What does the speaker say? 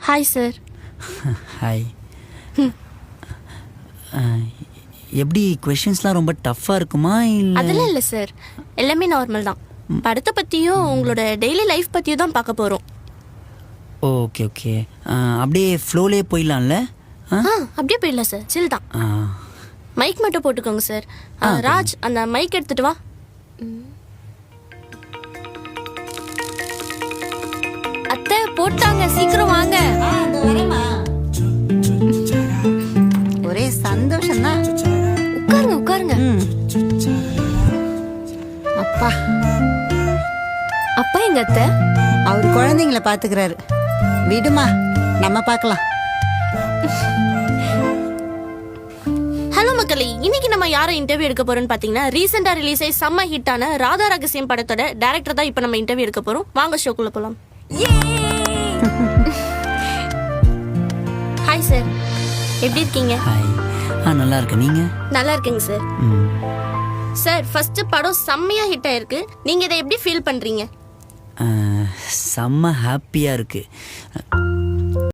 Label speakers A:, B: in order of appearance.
A: Hi sir.
B: Hi. எப்படி கொஷின்ஸ்லாம் ரொம்ப டஃப்பாக இருக்குமா இல்லை?
A: அதெல்லாம் இல்லை சார், எல்லாமே நார்மல் தான். படத்தை பற்றியும் உங்களோட டெய்லி லைஃப் பற்றியும் தான் பார்க்க போகிறோம்.
B: ஓகே ஓகே, அப்படியே ஃப்ளோலே போயிடலாம்ல?
A: அப்படியே போயிடலாம் சார், சில் தான். மைக் மட்டும் போட்டுக்கோங்க சார். ராஜ், அந்த மைக் எடுத்துட்டு வா. அத்தை போட்டாங்க, சீக்கிரம் வாங்க.
C: ஒரே சந்தோஷம் தான்.
A: உட்காருங்க உட்காருங்க.
C: அப்பா,
A: அப்பா எங்க அத்தை?
C: அவர் குழந்தைங்களை பாத்துக்கிறாரு. விடுமா, நம்ம பார்க்கலாம்.
A: ஹலோ மக்களே, இன்னைக்கு நம்ம யாரை இன்டர்வியூ எடுக்க போறோம்னு பாத்தீங்கன்னா, ரீசெண்டா ரிலீஸ் ஆகி செம்ம ஹிட்டான ராதா ரகசியம் படத்தோட டைரக்டர் தான் இப்போ நம்ம இன்டர்வியூ எடுக்க போறோம். வாங்க ஷோக்குள்ள போலாம். ஹாய் சார், எப்படி இருக்கீங்க?
B: ஹாய். நல்லா இருக்கேன், நீங்கள்?
A: நல்லா இருக்கேங்க சார். சார், ஃபர்ஸ்ட் படம் செம்மையா ஹிட் ஆயிருக்கு. நீங்க இதை எப்படி ஃபீல் பண்றீங்க?
B: செம்ம ஹாப்பியாக இருக்குது.